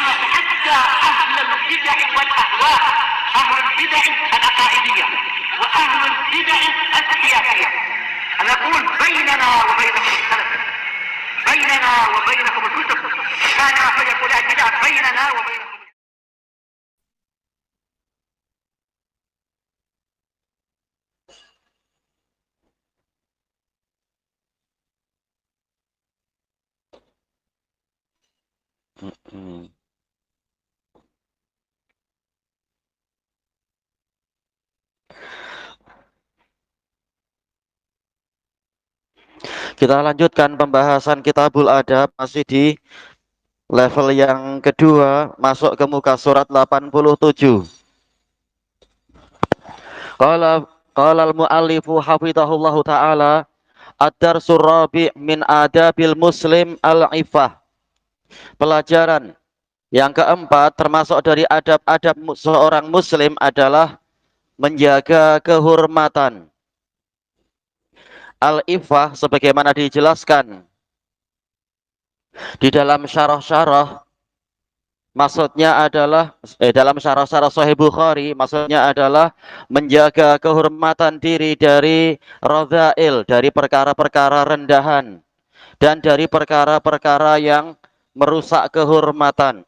حتى أهل البدع والأهواء، أهل البدع العقائدية وأهل البدع السياسية. أنا أقول بيننا وبينكم السلف، بيننا وبينكم الكتب، كان فيقول البدع بيننا وبينكم. Kita lanjutkan pembahasan Kitabul Adab, masih di level yang kedua, masuk ke muka surat 87. Qala al-muallifu hafidhahullahu ta'ala, ad-darsur rabi' min adabil muslim al-ifah. Pelajaran yang keempat termasuk dari adab-adab seorang muslim adalah menjaga kehormatan. Al-ifah sebagaimana dijelaskan di dalam syarah-syarah, maksudnya adalah dalam syarah-syarah Sahih Bukhari, maksudnya adalah menjaga kehormatan diri dari radha'il, dari perkara-perkara rendahan dan dari perkara-perkara yang merusak kehormatan.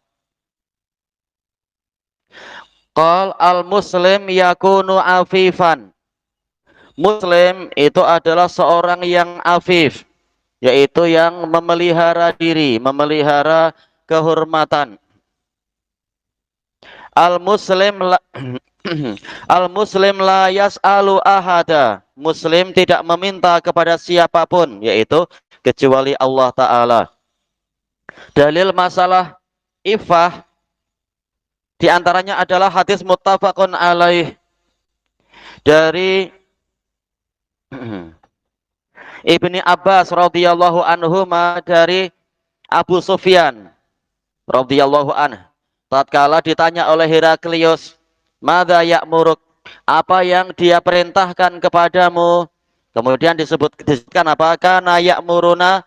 Qal al-muslim yakunu afifan. Muslim itu adalah seorang yang afif, yaitu yang memelihara diri, memelihara kehormatan. Al-muslim Al-muslim la yas'alu ahada. Muslim tidak meminta kepada siapapun, yaitu kecuali Allah Ta'ala. Dalil masalah ifah di antaranya adalah hadis muttafaqun alaih dari Ibni Abbas radhiyallahu anhuma dari Abu Sufyan radhiyallahu anhu. Tatkala ditanya oleh Heraklius, "Madza ya'muruk?" Apa yang dia perintahkan kepadamu? Kemudian disebutkan apa? Kana ya'muruna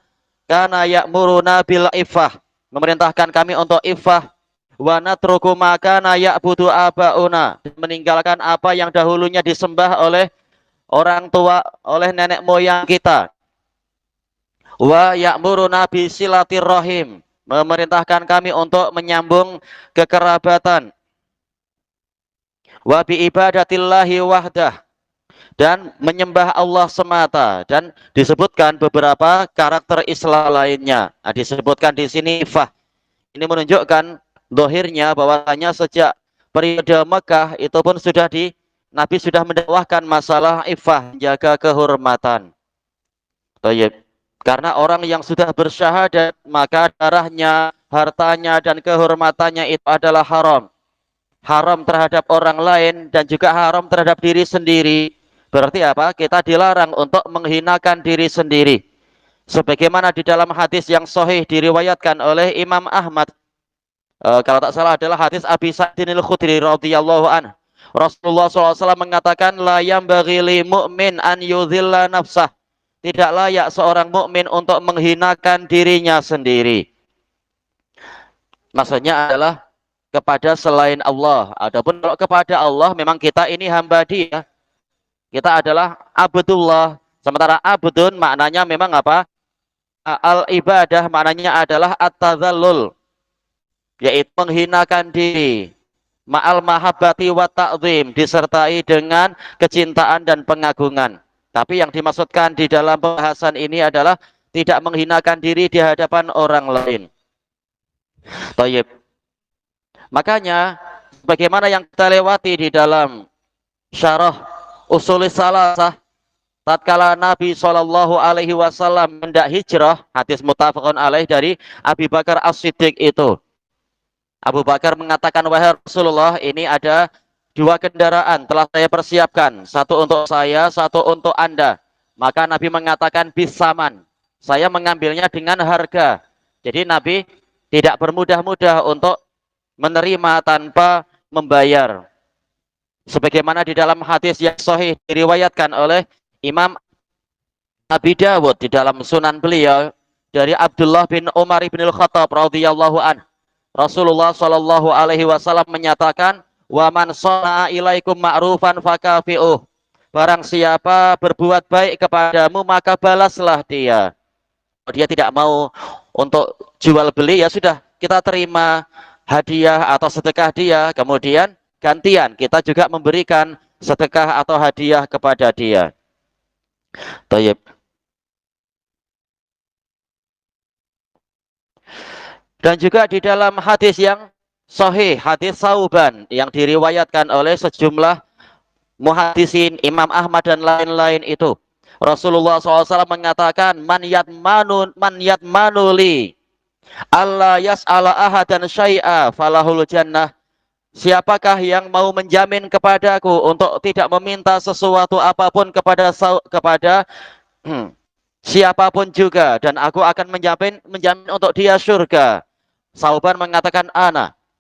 bil iffah. Memerintahkan kami untuk iffah. Wa natruku ma kana ya'budu abauna. Meninggalkan apa yang dahulunya disembah oleh orang tua, oleh nenek moyang kita. Wa ya'muruna bisilatir rahim. Memerintahkan kami untuk menyambung kekerabatan. Wa bi ibadatillahi wahdah. Dan menyembah Allah semata. Dan disebutkan beberapa karakter Islam lainnya. Nah, disebutkan di sini ifah. Ini menunjukkan zahirnya bahwasanya sejak periode Mekah itu pun Nabi sudah mendakwahkan masalah ifah, menjaga kehormatan. Karena orang yang sudah bersyahadat, maka darahnya, hartanya, dan kehormatannya itu adalah haram. Haram terhadap orang lain dan juga haram terhadap diri sendiri. Berarti apa? Kita dilarang untuk menghinakan diri sendiri. Sebagaimana di dalam hadis yang sahih diriwayatkan oleh Imam Ahmad. Kalau tak salah adalah hadis Abi Sa'idin al-Khudri radhiyallahu anhu. Rasulullah SAW mengatakan, la yambaghi li mu'min an yudhilla nafsah. Tidak layak seorang mukmin untuk menghinakan dirinya sendiri. Maksudnya adalah kepada selain Allah. Adapun kalau kepada Allah, memang kita ini hamba Dia. Kita adalah abdullah. Sementara abdun maknanya memang apa? Al-ibadah maknanya adalah at-tadhallul, yaitu menghinakan diri. Ma'al mahabbati wa ta'zim, disertai dengan kecintaan dan pengagungan. Tapi yang dimaksudkan di dalam pembahasan ini adalah tidak menghinakan diri di hadapan orang lain. Tayyib. Makanya bagaimana yang kita lewati di dalam syarah Usulis Salasah, tatkala Nabi SAW hendak hijrah, hadis muttafaqun alaih dari Abu Bakar As-Siddiq itu. Abu Bakar mengatakan, wahai Rasulullah, ini ada dua kendaraan telah saya persiapkan, satu untuk saya, satu untuk Anda. Maka Nabi mengatakan bisaman, saya mengambilnya dengan harga. Jadi Nabi tidak bermudah-mudah untuk menerima tanpa membayar. Sebagaimana di dalam hadis yang sahih diriwayatkan oleh Imam Abi Dawud di dalam sunan beliau dari Abdullah bin Umar bin Al-Khattab radhiyallahu anhu. Rasulullah Shallallahu Alaihi Wasallam menyatakan, wa man shana'a ilaikum ma'rufan fakafi'uh. Barang siapa berbuat baik kepadamu maka balaslah dia. Kalau dia tidak mau untuk jual beli, ya sudah, kita terima hadiah atau sedekah dia, kemudian gantian kita juga memberikan sedekah atau hadiah kepada dia. Tayyib. Dan juga di dalam hadis yang sahih, hadis Sauban yang diriwayatkan oleh sejumlah muhadisin, Imam Ahmad dan lain-lain itu, Rasulullah SAW mengatakan, man yatmanu li alla yas'ala ahadan syai'a falahul jannah. Siapakah yang mau menjamin kepadaku untuk tidak meminta sesuatu apapun kepada siapapun juga, dan aku akan menjamin untuk dia surga. Sauban mengatakan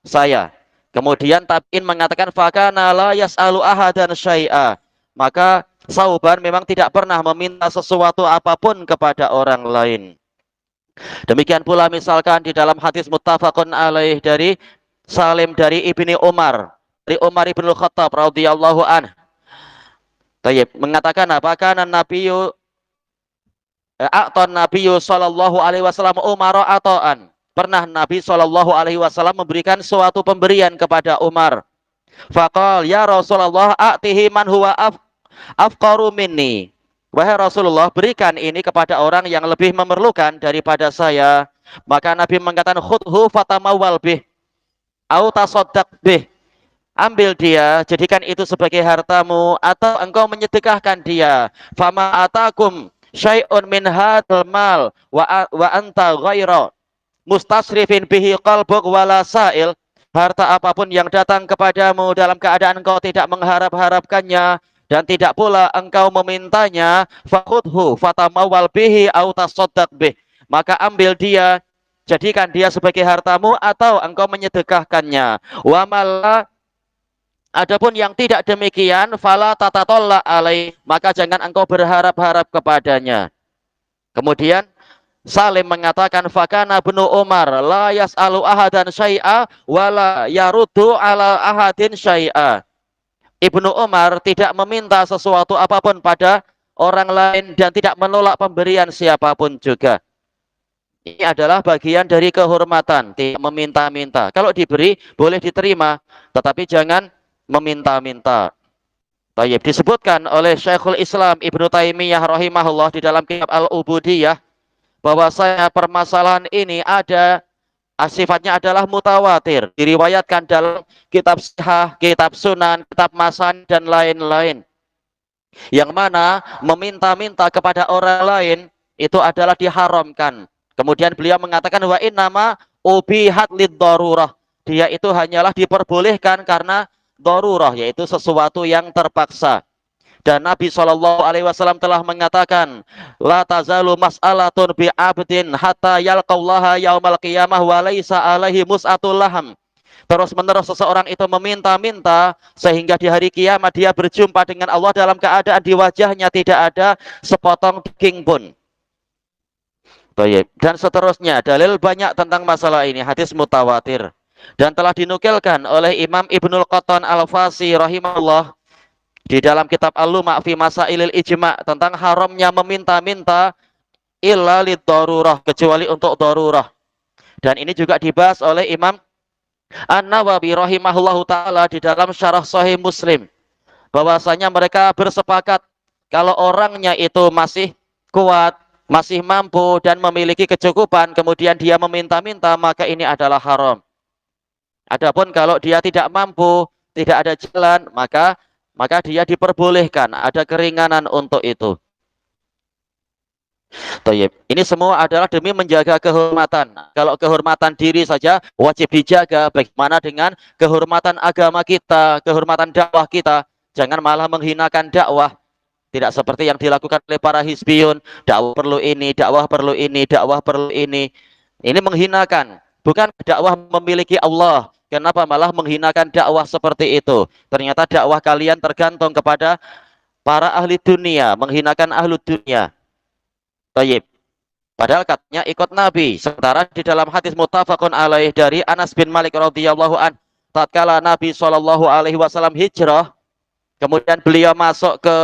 saya. Kemudian tabi'in mengatakan fakana la yas'alu ahadan syai'a. Maka Sauban memang tidak pernah meminta sesuatu apapun kepada orang lain. Demikian pula misalkan di dalam hadis muttafaqun alaih dari Salim dari Ibni Umar, dari Umar ibn Khattab radhiyallahu anhu. Tayyib, mengatakan apa? Kana nabiyyu nabiyyu sallallahu alaihi wasallam Umar ata'an. Pernah Nabi Shallallahu Alaihi Wasallam memberikan suatu pemberian kepada Umar. Faqal ya Rasulullah a'tihi man huwa afqaru minni. Wahai Rasulullah, berikan ini kepada orang yang lebih memerlukan daripada saya. Maka Nabi mengatakan khudhu fatamawwal bih au tasaddaq bih. Ambil dia, jadikan itu sebagai hartamu, atau engkau menyedekahkan dia. Fama atakum syai'un min hadzal mal wa anta ghairu mustasrifin bihi qalbuk wala sa'il. Harta apapun yang datang kepadamu dalam keadaan engkau tidak mengharap-harapkannya dan tidak pula engkau memintanya, fakhudhu fatamawwal bihi au tasaddaq bih. Maka ambil dia, jadikan dia sebagai hartamu atau engkau menyedekahkannya. Wa malla, adapun yang tidak demikian, fala tatatolla alai, maka jangan engkau berharap-harap kepadanya. Kemudian Salim mengatakan fakana ibnu Umar la yas'alu ahadan syai'a wala yaruddu ala ahadin syai'a. Ibnu Umar tidak meminta sesuatu apapun pada orang lain dan tidak menolak pemberian siapapun juga. Ini adalah bagian dari kehormatan, tidak meminta-minta. Kalau diberi boleh diterima, tetapi jangan meminta-minta. Tayyib, disebutkan oleh Syekhul Islam Ibnu Taimiyah rahimahullah di dalam kitab Al-Ubudiyah bahwasanya permasalahan ini sifatnya adalah mutawatir, diriwayatkan dalam kitab sahih, kitab sunan, kitab masan dan lain-lain. Yang mana meminta-minta kepada orang lain itu adalah diharamkan. Kemudian beliau mengatakan wa innama ubihat lid-darurah. Dia itu hanyalah diperbolehkan karena darurah, yaitu sesuatu yang terpaksa. Dan Nabi SAW telah mengatakan, la tazalu mas'alatun bi abdin hatta yalqallaha yaumal qiyamah wa laisa alaihi mus'atul laham. Terus menerus seseorang itu meminta-minta sehingga di hari kiamat dia berjumpa dengan Allah dalam keadaan di wajahnya tidak ada sepotong daging pun. Dan seterusnya, dalil banyak tentang masalah ini, hadis mutawatir. Dan telah dinukilkan oleh Imam Ibnul Qattan Al-Fasi rahimahullah di dalam kitab Al-Luma' fi Masailil Ijma' tentang haramnya meminta-minta illa lid-darurah, kecuali untuk darurah. Dan ini juga dibahas oleh Imam An-Nawawi rahimahullahu taala di dalam Syarah Sahih Muslim, bahwasanya mereka bersepakat kalau orangnya itu masih kuat, masih mampu dan memiliki kecukupan, kemudian dia meminta-minta, maka ini adalah haram. Adapun kalau dia tidak mampu, tidak ada jalan, maka dia diperbolehkan, ada keringanan untuk itu. Tayyib. Ini semua adalah demi menjaga kehormatan. Kalau kehormatan diri saja wajib dijaga, bagaimana dengan kehormatan agama kita, kehormatan dakwah kita? Jangan malah menghinakan dakwah. Tidak seperti yang dilakukan oleh para hizbiyun, dakwah perlu ini, dakwah perlu ini, dakwah perlu ini. Ini menghinakan. Bukan dakwah memiliki Allah. Kenapa malah menghinakan dakwah seperti itu? Ternyata dakwah kalian tergantung kepada para ahli dunia, menghinakan ahli dunia. Tayyib. Padahal katanya ikut Nabi. Sementara di dalam hadis muttafaqun alaih dari Anas bin Malik radhiyallahu an, tatkala Nabi Shallallahu alaihi wasallam hijrah, kemudian beliau masuk ke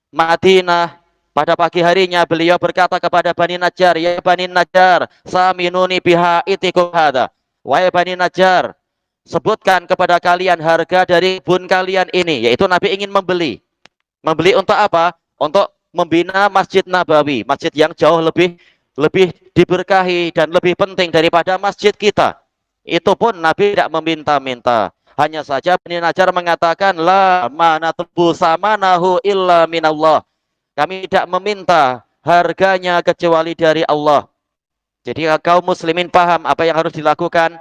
Madinah. Pada pagi harinya beliau berkata kepada Bani Najjar, "Ya Bani Najjar, saminuni biha itikum hada." Wahai Bani Najjar, sebutkan kepada kalian harga dari kebun kalian ini, yaitu Nabi ingin membeli. Membeli untuk apa? Untuk membina Masjid Nabawi, masjid yang jauh lebih lebih diberkahi dan lebih penting daripada masjid kita. Itu pun Nabi tidak meminta-minta. Hanya saja Bani Najjar mengatakan, la manatbu samanahu illa minallah. Kami tidak meminta harganya kecuali dari Allah. Jadi kaum muslimin paham apa yang harus dilakukan.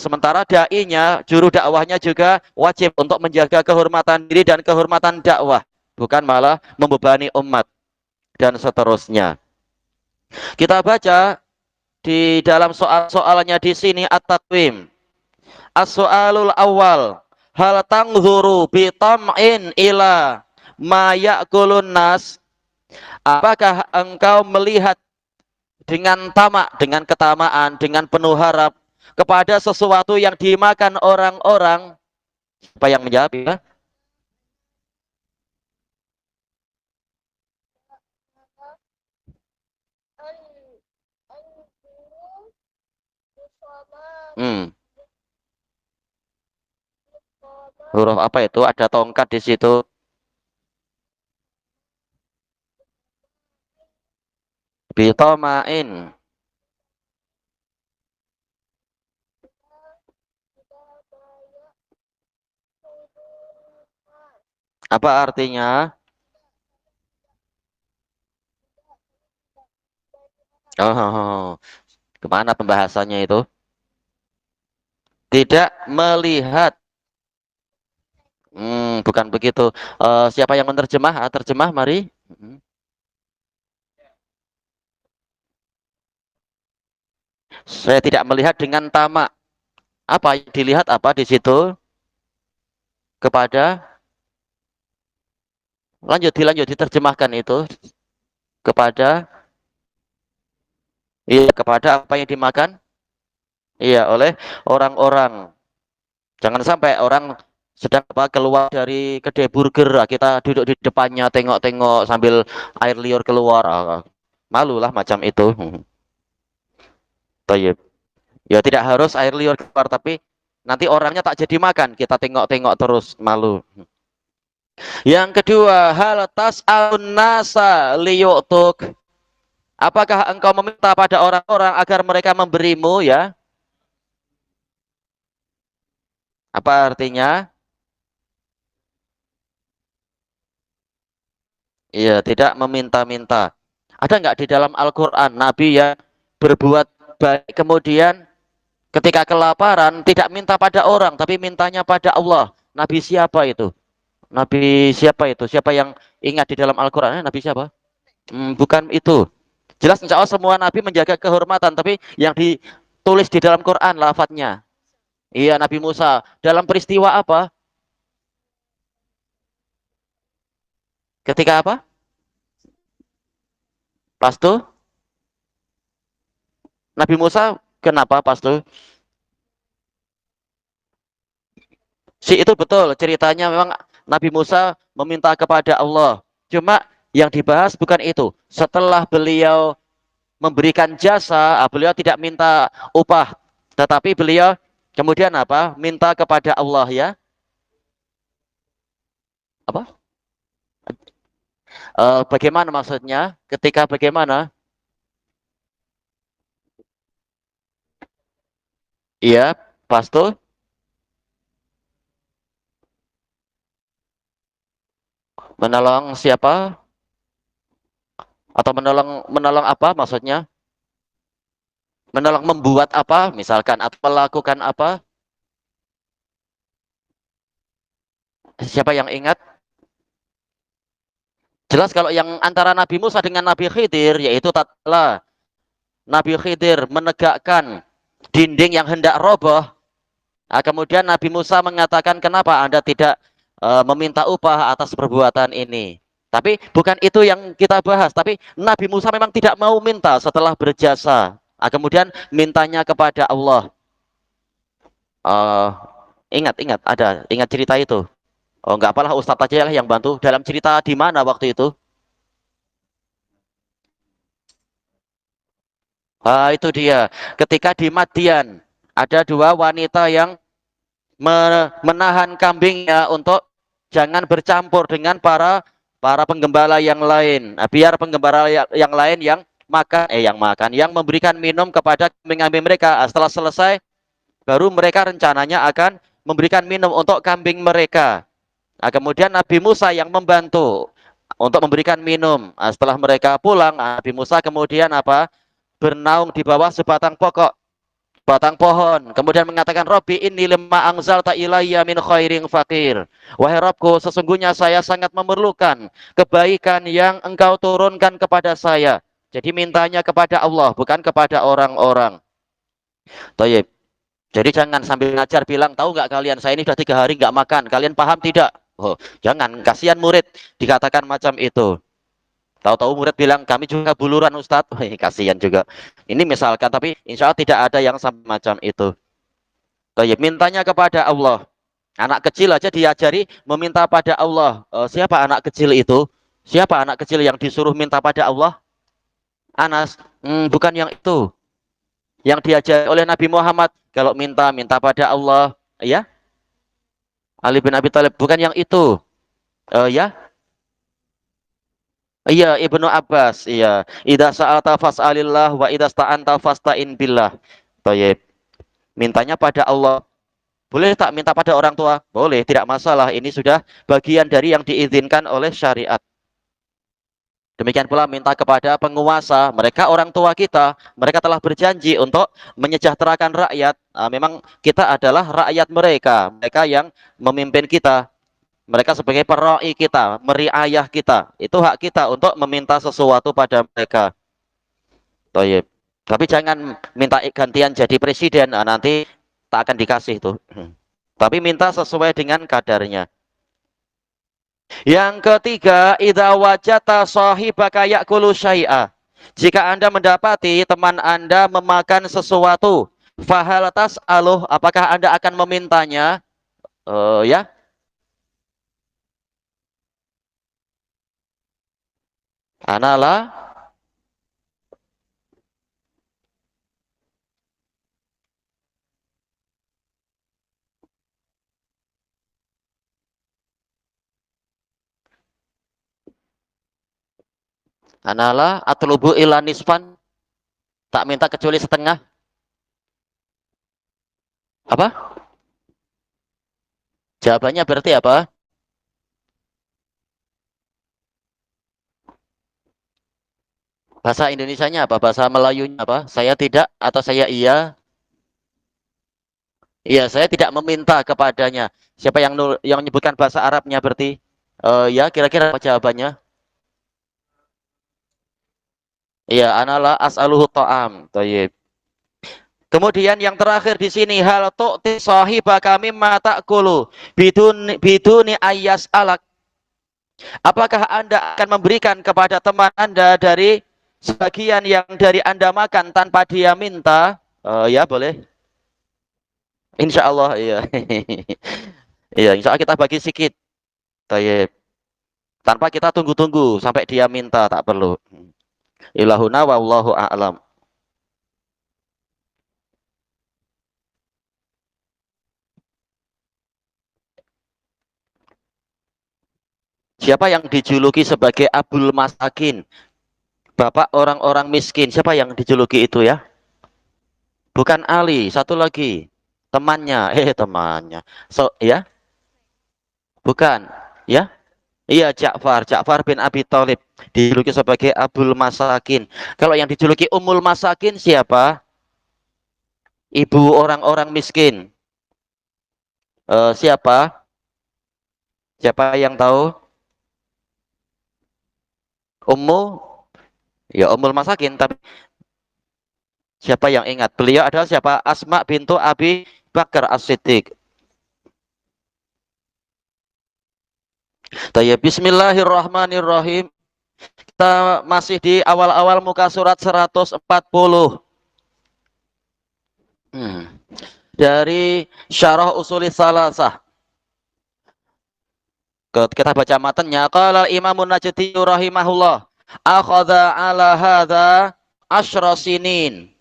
Sementara da'inya, juru dakwahnya juga wajib untuk menjaga kehormatan diri dan kehormatan dakwah. Bukan malah membebani umat dan seterusnya. Kita baca di dalam soal-soalnya di sini at-taqwim. As-soalul awal, hal tangzuru bi tam'in ila ma ya'kulun nas? Apakah engkau melihat dengan tamak, dengan ketamaan, dengan penuh harap kepada sesuatu yang dimakan orang-orang? Siapa yang menjawab ya? Huruf apa itu? Ada tongkat di situ. Bitomain. Apa artinya? Oh, kemana pembahasannya itu? Tidak melihat. Bukan begitu. Siapa yang menerjemah? Terjemah, mari. Saya tidak melihat dengan tamak. Apa yang dilihat apa di situ? Kepada, dilanjut diterjemahkan itu kepada, iya, kepada apa yang dimakan? Iya, oleh orang-orang. Jangan sampai orang sedang keluar dari kedai burger, kita duduk di depannya tengok-tengok sambil air liur keluar. Malulah macam itu. Tayyib. Ya tidak harus air liur keluar, tapi nanti orangnya tak jadi makan, kita tengok-tengok terus, malu. Yang kedua, hal tas'alun nasa liyu'tuk. Apakah engkau meminta pada orang-orang agar mereka memberimu, ya? Apa artinya? Iya, tidak meminta-minta. Ada nggak di dalam Al-Quran Nabi yang berbuat baik kemudian ketika kelaparan tidak minta pada orang tapi mintanya pada Allah? Nabi siapa itu? Nabi siapa itu? Siapa yang ingat di dalam Al-Quran? Nabi siapa? Bukan itu. Jelas insya Allah semua Nabi menjaga kehormatan, tapi yang ditulis di dalam Quran lafadznya. Iya, Nabi Musa. Dalam peristiwa apa? Ketika apa? Pastu? Nabi Musa kenapa pastu? Si itu betul, ceritanya memang Nabi Musa meminta kepada Allah. Cuma yang dibahas bukan itu. Setelah beliau memberikan jasa, beliau tidak minta upah, tetapi beliau kemudian apa? Minta kepada Allah, ya. Apa? Bagaimana maksudnya? Ketika bagaimana? Iya, pastu. Menolong siapa? Atau menolong menolong apa maksudnya? Menolong membuat apa? Misalkan atau melakukan apa? Siapa yang ingat? Jelas kalau yang antara Nabi Musa dengan Nabi Khidir, yaitu tatkala Nabi Khidir menegakkan dinding yang hendak roboh. Kemudian Nabi Musa mengatakan, kenapa Anda tidak meminta upah atas perbuatan ini? Tapi bukan itu yang kita bahas. Tapi Nabi Musa memang tidak mau minta setelah berjasa. Kemudian mintanya kepada Allah. Eh, ingat ada, ingat cerita itu. Oh, nggak apalah, Ustadz aja lah yang bantu. Dalam cerita di mana waktu itu? Itu dia. Ketika di Madian, ada dua wanita yang menahan kambingnya untuk jangan bercampur dengan para para penggembala yang lain. Biar penggembala yang lain yang memberikan minum kepada kambing-kambing mereka. Setelah selesai, baru mereka rencananya akan memberikan minum untuk kambing mereka. Kemudian Nabi Musa yang membantu untuk memberikan minum. Setelah mereka pulang, Nabi Musa kemudian bernaung di bawah sebatang pokok, batang pohon, kemudian mengatakan, Robbi inni lima anzalta ilayya min khairin fakir. Wahai Robku, sesungguhnya saya sangat memerlukan kebaikan yang engkau turunkan kepada saya. Jadi mintanya kepada Allah, bukan kepada orang-orang. Tayyib. Jadi jangan sambil ngajar bilang, tahu nggak kalian, saya ini sudah 3 hari nggak makan, kalian paham tidak? Oh, jangan, kasihan murid dikatakan macam itu. Tahu-tahu murid bilang, kami juga buluran Ustadz. Kasihan juga. Ini misalkan, tapi insya Allah tidak ada yang semacam itu. Tayyib, mintanya kepada Allah. Anak kecil aja diajari meminta pada Allah. Siapa anak kecil itu? Siapa anak kecil yang disuruh minta pada Allah? Anas. Bukan yang itu. Yang diajari oleh Nabi Muhammad. Kalau minta pada Allah. Ya, Ali bin Abi Thalib. Bukan yang itu. Ya, iya, Ibnu Abbas, iya. Idza sa'alta fas'alillah wa idza sta'anta fasta'in billah. Baik. Mintanya pada Allah. Boleh tak minta pada orang tua? Boleh, tidak masalah. Ini sudah bagian dari yang diizinkan oleh syariat. Demikian pula minta kepada penguasa, mereka orang tua kita, mereka telah berjanji untuk menyejahterakan rakyat. Memang kita adalah rakyat mereka, mereka yang memimpin kita. Mereka sebagai perai kita, meriayah kita. Itu hak kita untuk meminta sesuatu pada mereka. Toyib. Tapi jangan minta gantian jadi presiden, nanti tak akan dikasih tuh. Tapi minta sesuai dengan kadarnya. Yang ketiga, idza wajata sahibaka ya'kulu syai'a. Jika Anda mendapati teman Anda memakan sesuatu, fahal tas'aluh, apakah Anda akan memintanya? Ya. Analah. Analah atlubu ila nisfan. Tak minta kecuali setengah. Apa? Jawabannya berarti apa? Bahasa Indonesianya apa? Bahasa Melayunya apa? Saya tidak atau saya iya? Iya, saya tidak meminta kepadanya. Siapa yang menyebutkan bahasa Arabnya berarti? Ya, kira-kira apa jawabannya? Iya, analah as'aluhu ta'am. Thayyib. Kemudian yang terakhir di sini, hal tu'ti sahibaka mimma ta'kulu biduni ayyas alak. Apakah Anda akan memberikan kepada teman Anda dari sebagian yang dari Anda makan tanpa dia minta? Ya, boleh. Insya Allah, iya. Iya, insya Allah kita bagi sedikit. Tayyib. Tanpa kita tunggu-tunggu sampai dia minta, tak perlu. Ilahuna wallahu a'lam. Siapa yang dijuluki sebagai Abul Masakin? Bapak orang-orang miskin. Siapa yang dijuluki itu ya? Bukan Ali, satu lagi. Temannya, temannya. Ya, bukan. Ya, iya Ja'far bin Abi Thalib dijuluki sebagai Abul Masakin. Kalau yang dijuluki Ummul Masakin siapa? Ibu orang-orang miskin. Siapa? Siapa yang tahu? Ummu, ya Ummul Masakin. Tapi siapa yang ingat? Beliau adalah siapa? Asma bintu Abi Bakar As-Siddiq. Tayyib, bismillahirrahmanirrahim. Kita masih di awal-awal muka surat 140. Dari Syarah Ushuli Salasah. Kita baca matanya. Qala Imamun Najdi rahimahullah, akhadha ala hadza asyra sinin.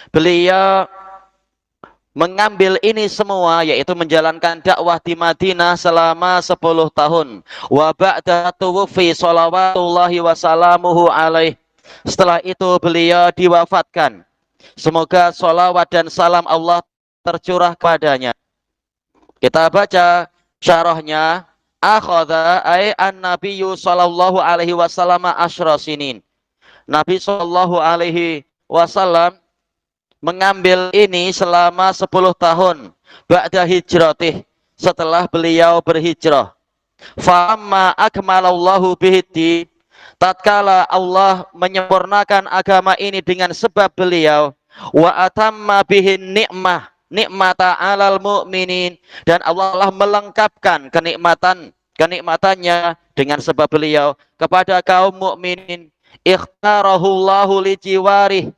Beliau mengambil ini semua, yaitu menjalankan dakwah di Madinah selama 10 tahun. Wa ba'da tuwfi shalawatullahi wa salamuhu alaih. Setelah itu beliau diwafatkan. Semoga sholawat dan salam Allah tercurah kepadanya. Kita baca syarahnya. Akhadha ay an-nabiyyu sallallahu alaihi wasallam asyra sinin. Nabi sallallahu alaihi wasallam mengambil ini selama 10 tahun ba'da hijratih, setelah beliau berhijrah. Fa'amma akmalallahu bihid, tatkala Allah menyempurnakan agama ini dengan sebab beliau, wa atamma bihin nikmah nikmata 'alal mu'minin, dan Allah melengkapkan kenikmatannya dengan sebab beliau kepada kaum mukminin. Ikhtarahullahu li jiwarih,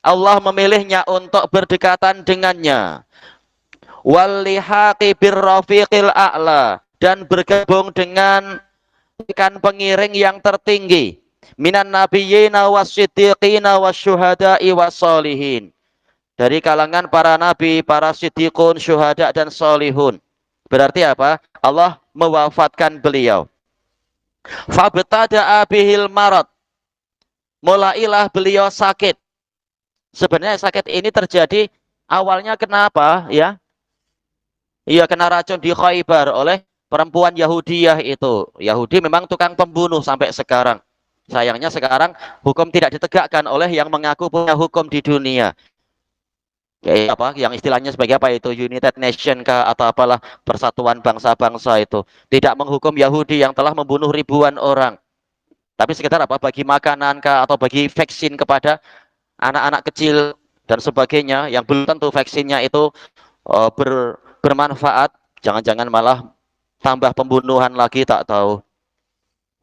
Allah memilihnya untuk berdekatan dengannya. Walihaqi birrafiqil a'la, dan bergabung dengan ikan pengiring yang tertinggi. Minan nabiyyina wassiddiqina wasyuhada'i wassolihin, dari kalangan para nabi, para siddiqun, syuhada dan solihun. Berarti apa? Allah mewafatkan beliau. Fabtada'a bihil marad, mulailah beliau sakit. Sebenarnya sakit ini terjadi awalnya kenapa ya? Ia kena racun di Khaybar oleh perempuan Yahudiyah itu. Yahudi memang tukang pembunuh sampai sekarang. Sayangnya sekarang hukum tidak ditegakkan oleh yang mengaku punya hukum di dunia. Kayak apa? Yang istilahnya sebagai apa itu? United Nation kah atau apalah, persatuan bangsa-bangsa itu. Tidak menghukum Yahudi yang telah membunuh ribuan orang. Tapi sekedar apa? Bagi makanan kah atau bagi vaksin kepada anak-anak kecil dan sebagainya, yang belum tentu vaksinnya itu bermanfaat. Jangan-jangan malah tambah pembunuhan lagi, tak tahu.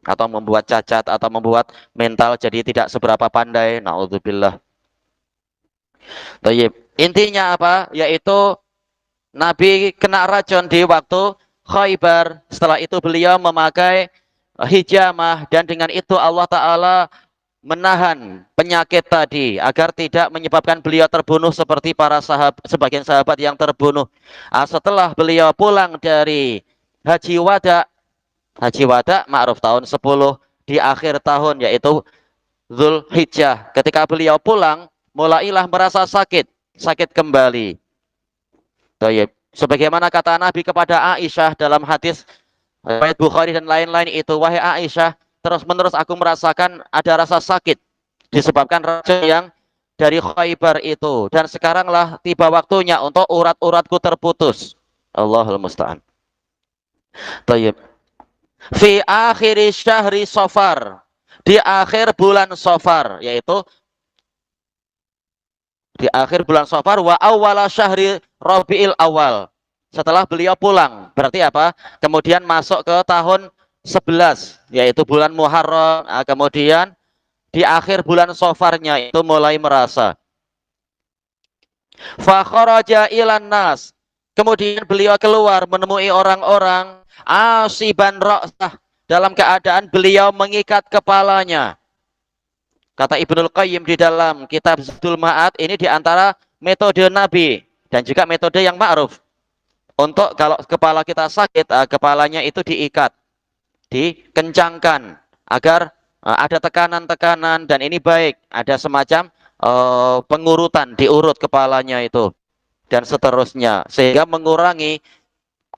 Atau membuat cacat atau membuat mental jadi tidak seberapa pandai. Na'udzubillah. Tayyib. Intinya apa? Yaitu Nabi kena racun di waktu Khaybar. Setelah itu beliau memakai hijamah, dan dengan itu Allah Ta'ala menahan penyakit tadi agar tidak menyebabkan beliau terbunuh seperti para sebagian sahabat yang terbunuh. Setelah beliau pulang dari Haji Wada ma'ruf tahun 10 di akhir tahun, yaitu Zulhijjah. Ketika beliau pulang, mulailah merasa sakit kembali. Tayyib. Sebagaimana kata Nabi kepada Aisyah dalam hadis riwayat Bukhari dan lain-lain itu, wahai Aisyah, terus-menerus aku merasakan ada rasa sakit disebabkan racun yang dari Khaybar itu, dan sekaranglah tiba waktunya untuk urat-uratku terputus. Allahul musta'an. Tayyib. Fi akhiri syahri Safar, di akhir bulan Safar, yaitu di akhir bulan Safar, wa awwala syahri Rabiul Awal, setelah beliau pulang. Berarti apa? Kemudian masuk ke tahun 11, yaitu bulan Muharram. Kemudian di akhir bulan Safarnya itu mulai merasa. Fa kharaja ilan nas, kemudian beliau keluar menemui orang-orang. Asiban ra'sah, dalam keadaan beliau mengikat kepalanya. Kata Ibnul Qayyim di dalam kitab Zadul Ma'ad, ini diantara metode Nabi dan juga metode yang ma'ruf. Untuk kalau kepala kita sakit, kepalanya itu diikat, dikencangkan agar ada tekanan-tekanan, dan ini baik. Ada semacam pengurutan, diurut kepalanya itu dan seterusnya, sehingga mengurangi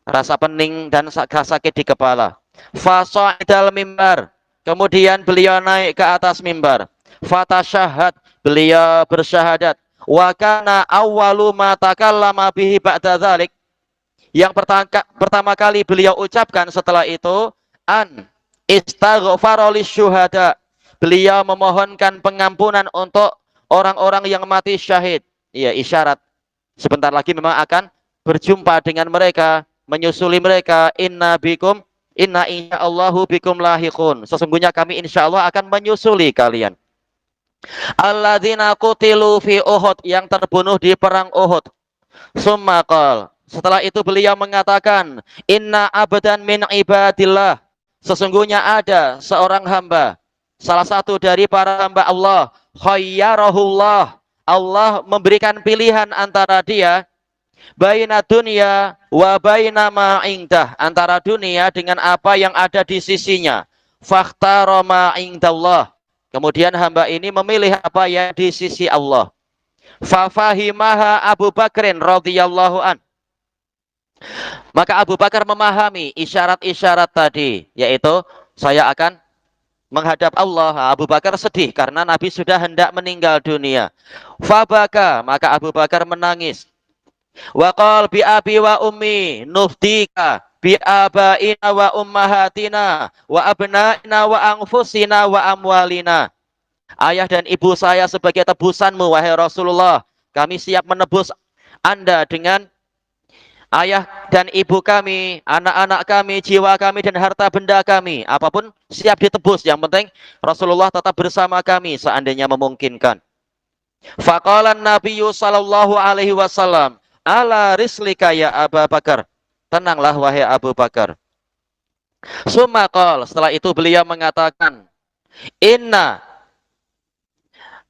rasa pening dan sakit di kepala. Fasa'idal mimbar, kemudian beliau naik ke atas mimbar. Fatasyahad, beliau bersyahadat. Wa kana awwalu ma takallama bihi ba'da dzalik, yang pertama kali beliau ucapkan setelah itu, an istaghfara lisyuhada, beliau memohonkan pengampunan untuk orang-orang yang mati syahid. Iya, isyarat sebentar lagi memang akan berjumpa dengan mereka, menyusuli mereka. Inna bikum Inna insyaallahu bikum lahiqun. Sesungguhnya kami insyaallah akan menyusuli kalian. Alladzina qutilu fi Uhud, yang terbunuh di perang Uhud. Summa qal. Setelah itu beliau mengatakan, inna abdan min ibadillah. Sesungguhnya ada seorang hamba, salah satu dari para hamba Allah, khayyarahullah. Allah memberikan pilihan antara dia baina dunia wa baina ma indah, antara dunia dengan apa yang ada di sisinya. Fakhtara ma indallah. Kemudian hamba ini memilih apa yang di sisi Allah. Fafahimaha Abu Bakrin radhiyallahu an. Maka Abu Bakar memahami isyarat-isyarat tadi, yaitu saya akan menghadap Allah. Abu Bakar sedih karena Nabi sudah hendak meninggal dunia. Fabaka, maka Abu Bakar menangis. Wa qal bi abi wa ummi nuftika bi abaina wa ummahatina wa abnaina wa anfusina wa amwalina. Ayah dan ibu saya sebagai tebusanmu wahai Rasulullah. Kami siap menebus Anda dengan ayah dan ibu kami, anak-anak kami, jiwa kami dan harta benda kami. Apapun siap ditebus. Yang penting Rasulullah tetap bersama kami seandainya memungkinkan. Faqalan Nabiyyu sallallahu alaihi wasallam, ala rislika ya Abu Bakar. Tenanglah wahai Abu Bakar. Summa qala, setelah itu beliau mengatakan, inna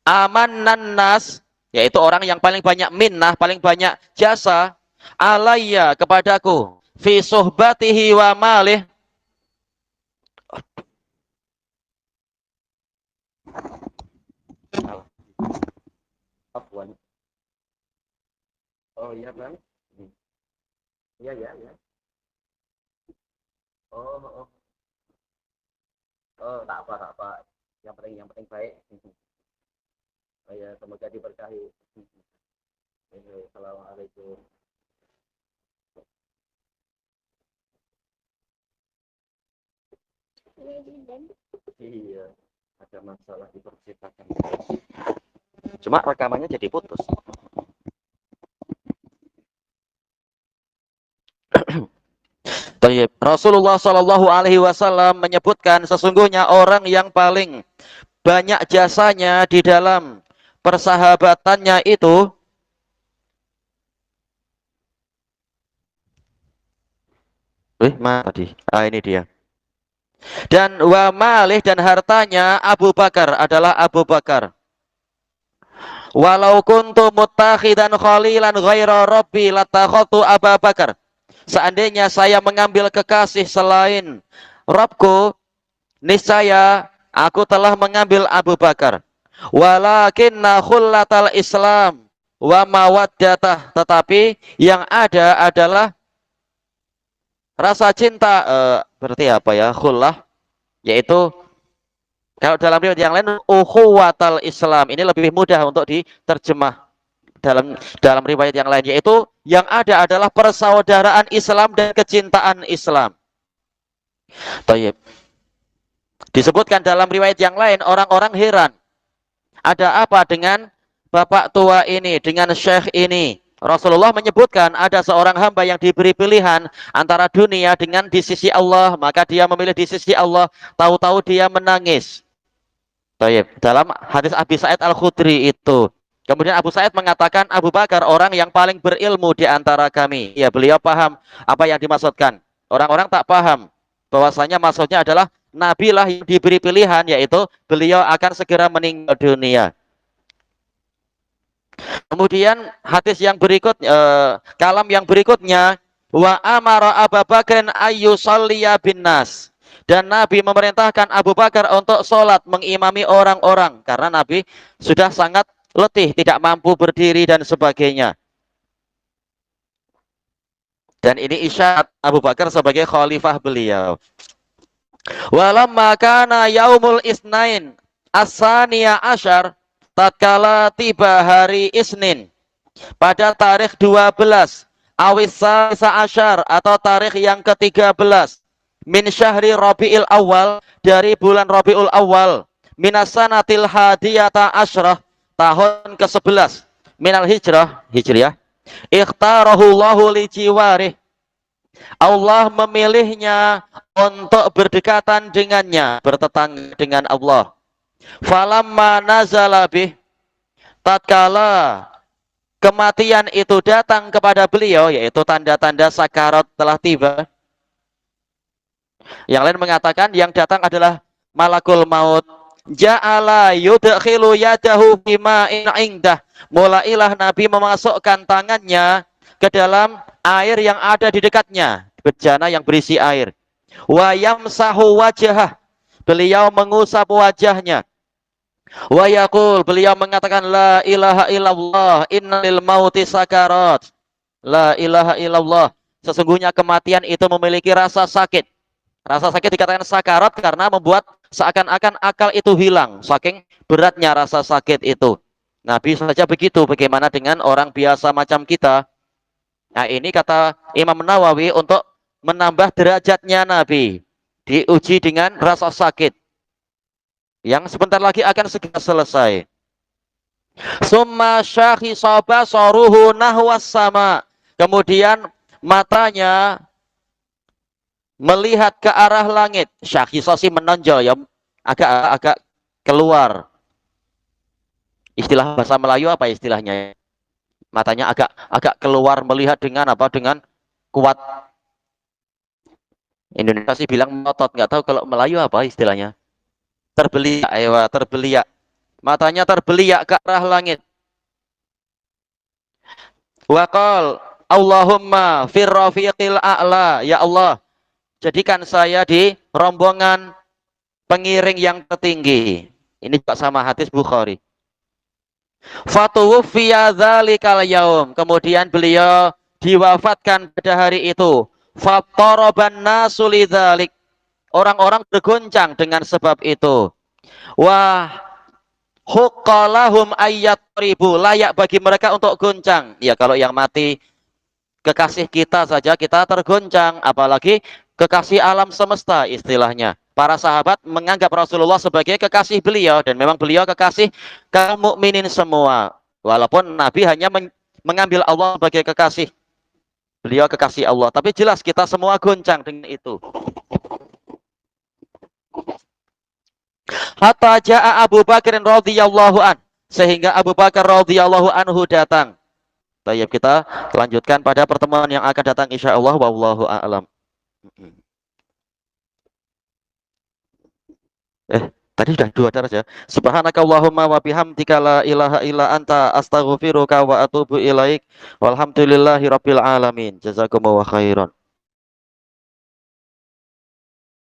amannan nas, yaitu orang yang paling banyak minnah, paling banyak jasa alayya kepadaku, fi suhbatihi wa malih. Oh iya bang, iya ya ya. Oh, oh, oh, tak apa tak apa. Yang penting baik. Oh ya, semoga diberkahi. Assalamualaikum. Iya, ada masalah di percetakan. Cuma rekamannya jadi putus. Rasulullah Shallallahu Alaihi Wasallam menyebutkan sesungguhnya orang yang paling banyak jasanya di dalam persahabatannya itu mana tadi? Ini dia. Dan wa malih, dan hartanya Abu Bakar adalah Abu Bakar. Walau kuntu muttakhidan khalilan ghaira rabbi latakhatu Abu Bakar. Seandainya saya mengambil kekasih selain Rabbku, niscaya aku telah mengambil Abu Bakar. Walakinna khullatal Islam wa mawaddatah, tetapi yang ada adalah rasa cinta, berarti apa ya, khullah, yaitu kalau dalam riwayat yang lain ukhuwatal Islam. Ini lebih mudah untuk diterjemah dalam riwayat yang lain, yaitu yang ada adalah persaudaraan Islam dan kecintaan Islam. Tayyib. Disebutkan dalam riwayat yang lain, orang-orang heran. Ada apa dengan bapak tua ini, dengan syekh ini? Rasulullah menyebutkan ada seorang hamba yang diberi pilihan antara dunia dengan di sisi Allah, maka dia memilih di sisi Allah. Tahu-tahu dia menangis. Tayyib. Dalam hadis Abi Sa'id Al-Khudri itu. Kemudian Abu Sa'id mengatakan Abu Bakar orang yang paling berilmu di antara kami. Ya, beliau paham apa yang dimaksudkan. Orang-orang tak paham bahwasanya maksudnya adalah Nabi lah yang diberi pilihan, yaitu beliau akan segera meninggal dunia. Kemudian hadis yang berikut, kalam yang berikutnya, wa amara Abu Bakrin ayyusalliya bin nas. Dan Nabi memerintahkan Abu Bakar untuk sholat mengimami orang-orang karena Nabi sudah sangat letih, tidak mampu berdiri dan sebagainya. Dan ini isyarat Abu Bakar sebagai khalifah beliau. Walamma kana yaumul isnain as-saniya asyar, tatkala tiba hari Isnin pada tarikh 12 awis salisa asyar atau tarikh yang ke-13 min syahri Rabiul Awal, dari bulan Rabiul Awal, minasanatil hadiyata asyrah, tahun ke-11 minal hijrah, hijriah, ikhtarahullahu li jiwarih, Allah memilihnya untuk berdekatan dengannya, bertetangga dengan Allah. Falamma nazala bih, tatkala kematian itu datang kepada beliau, yaitu tanda-tanda sakarat telah tiba. Yang lain mengatakan yang datang adalah malakul maut. Ja'ala yudkhilu yadahu bima indah. Mulailah Nabi memasukkan tangannya ke dalam air yang ada di dekatnya, bejana yang berisi air. Wa yamsahu wajhah. Beliau mengusap wajahnya. Wa yaqul, beliau mengatakan la ilaha illallah innal mauti sakarat. La ilaha illallah. Sesungguhnya kematian itu memiliki rasa sakit. Rasa sakit dikatakan sakarat karena membuat seakan-akan akal itu hilang. Saking beratnya rasa sakit itu. Nabi saja begitu. Bagaimana dengan orang biasa macam kita? Nah ini kata Imam Nawawi untuk menambah derajatnya Nabi. Diuji dengan rasa sakit. Yang sebentar lagi akan segera selesai. Summa syakhisaba saruhu nahwas sama. Kemudian matanya melihat ke arah langit. Syakhisasi menonjol ya, agak keluar. Istilah bahasa Melayu apa istilahnya? Matanya agak keluar melihat dengan apa? Dengan kuat. Indonesia sih bilang melotot, nggak tahu kalau Melayu apa istilahnya. Terbeliak, terbeliak. Matanya terbeliak ke arah langit. Waqal Allahumma firrafiqil a'la, ya Allah, jadikan saya di rombongan pengiring yang tertinggi. Ini juga sama hadis Bukhari. Fatuwfiya dzalikal yaum. Kemudian beliau diwafatkan pada hari itu. Fattaraban nasu lidzalik. Orang-orang bergoncang dengan sebab itu. Wah, huqqalahum ayyat ribu, layak bagi mereka untuk goncang. Ya kalau yang mati kekasih kita saja kita tergoncang, apalagi kekasih alam semesta istilahnya. Para sahabat menganggap Rasulullah sebagai kekasih beliau dan memang beliau kekasih kaum mukminin semua. Walaupun Nabi hanya mengambil Allah sebagai kekasih. Beliau kekasih Allah, tapi jelas kita semua goncang dengan itu. Hatta ja'a Abu Bakar radhiyallahu an, sehingga Abu Bakar radhiyallahu anhu datang. Baik, kita lanjutkan pada pertemuan yang akan datang insyaallah, wallahu a'lam. Tadi sudah 2 darah ya. Subhanakallahumma wa bihamdika la ilaha illa anta astaghfiruka wa atubu ilaik. Walhamdulillahirabbil alamin. Jazakumullahu khairan.